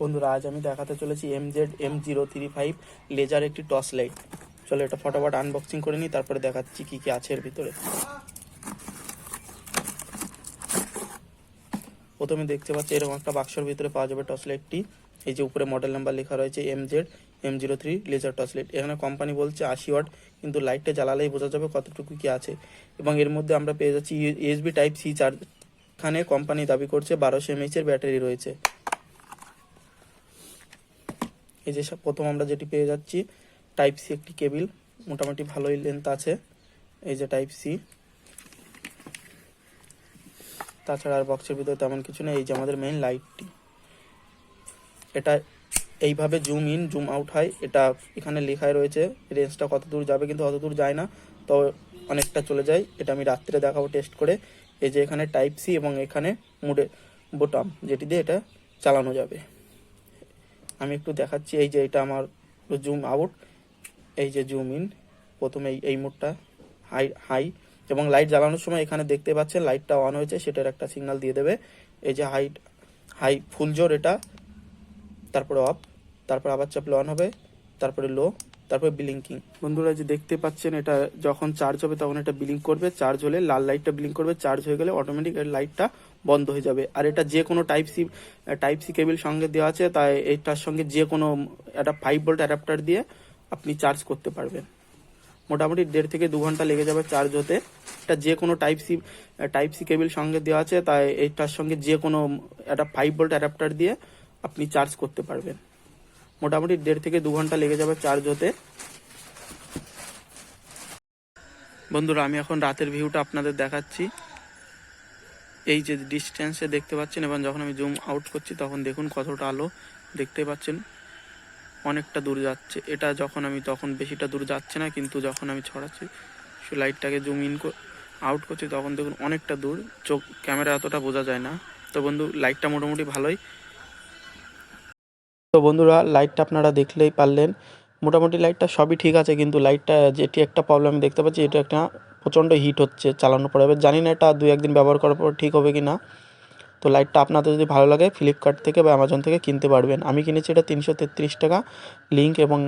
বন্ধুরা আজ আমি দেখাতে চলেছি MZ M035 লেজার একটি টর্চ লাইট। চলো এটা ফটাফট আনবক্সিং করে নিই, তারপরে দেখাচ্ছি কি কি আছে এর ভিতরে। প্রথমে দেখতে পাচ্ছি এরকম একটা বাক্সের ভিতরে পাওয়া যাবে টর্চ লাইটটি। এই যে উপরে মডেল নাম্বার লেখা রয়েছে MZ M03 laser torch light. এখানে কোম্পানি বলছে 80 ওয়াট, কিন্তু লাইটটা জ্বালালেই বোঝা যাবে কতটুকু কি আছে। এবং এর মধ্যে আমরা পেয়ে যাচ্ছি USB টাইপ সি চার্জ। এখানে কোম্পানি দাবি করছে 1200 mAh এর ব্যাটারি রয়েছে। এই যে প্রথম আমরা যেটি পেয়ে যাচ্ছি টাইপ সি একটি কেবিল, মোটামুটি ভালোই লেন্থ আছে। এই যে টাইপ সি, তাছাড়া আর বক্সের ভিতরে তেমন কিছু নেই। এই যে আমাদের মেইন লাইটটি, এটা এইভাবে জুম ইন জুম আউট হয়। এটা এখানে লেখাই রয়েছে রেঞ্জটা কত দূর যাবে, কিন্তু অত দূর যায় না, তো অনেকটা চলে যায়। এটা আমি রাত্রে দেখাবো টেস্ট করে। এই যে এখানে টাইপ সি এবং এখানে মুডে বোতাম, যেটি দিয়ে এটা চালানো যাবে। আমি একটু দেখাচ্ছি। এই যে এটা আমার জুম আউট, এই যে জুম ইন। প্রথমে এই মোডটা হাই এবং লাইট জ্বালানোর সময় এখানে দেখতে পাচ্ছেন লাইটটা অন হয়েছে, সেটার একটা সিগন্যাল দিয়ে দেবে। এই যে হাই ফুল জোর এটা, তারপরে অফ, তারপর আবার চাপলে অন হবে, তারপরে লো, তারপরে ব্লিঙ্কিং। বন্ধুরা যে দেখতে পাচ্ছেন এটা যখন চার্জ হবে তখন এটা ব্লিঙ্ক করবে। চার্জ হলে লাল লাইটটা ব্লিঙ্ক করবে, চার্জ হয়ে গেলে অটোমেটিক এর লাইটটা বন্ধ হয়ে যাবে। আর এটা যে কোনো টাইপ সি কেবল সঙ্গে দেওয়া আছে, তাই এটার সঙ্গে যে কোনো একটা 5 ভোল্ট অ্যাডাপ্টার দিয়ে আপনি চার্জ করতে পারবেন। মোটামুটি 1.5 থেকে 2 ঘন্টা লেগে যাবে চার্জ হতে। এটা যে কোনো টাইপ সি কেবল সঙ্গে দেওয়া আছে, তাই এইটার সঙ্গে যে কোনো একটা 5 ভোল্ট অ্যাডাপ্টার দিয়ে আপনি চার্জ করতে পারবেন। মোটামুটি 1.5 থেকে 2 ঘন্টা লেগে যাবে চার্জ হতে। বন্ধুরা আমি এখন রাতের ভিউটা আপনাদের দেখাচ্ছি। এই যে ডিস্টেন্সে দেখতে পাচ্ছেন, এবং যখন আমি জুম আউট করছি তখন দেখুন কতটা আলো দেখতে পাচ্ছেন, অনেকটা দূর যাচ্ছে। এটা তখন বেশিটা দূর যাচ্ছে না, কিন্তু যখন আমি ছড়াচ্ছি লাইটটাকে জুম ইন আউট করছি তখন দেখুন অনেকটা দূর, ক্যামেরা এতটা বোঝা যায় না। তো বন্ধু লাইটটা মোটামুটি ভালোই। তো বন্ধুরা লাইটটা আপনারা দেখলেই পারলেন, মোটামুটি লাইটটা সবই ঠিক আছে, কিন্তু লাইটটা যেটি একটা প্রবলেম আমি দেখতে পাচ্ছি, এটা একটা প্রচণ্ড হিট হচ্ছে চালানোর পরে। এবার জানি না এটা 2-1 দিন ব্যবহার করার পর ঠিক হবে কি না। তো লাইটটা আপনাদের যদি ভালো লাগে ফ্লিপকার্ট থেকে বা অ্যামাজন থেকে কিনতে পারবেন। আমি কিনেছি এটা 333 টাকা। লিঙ্ক এবং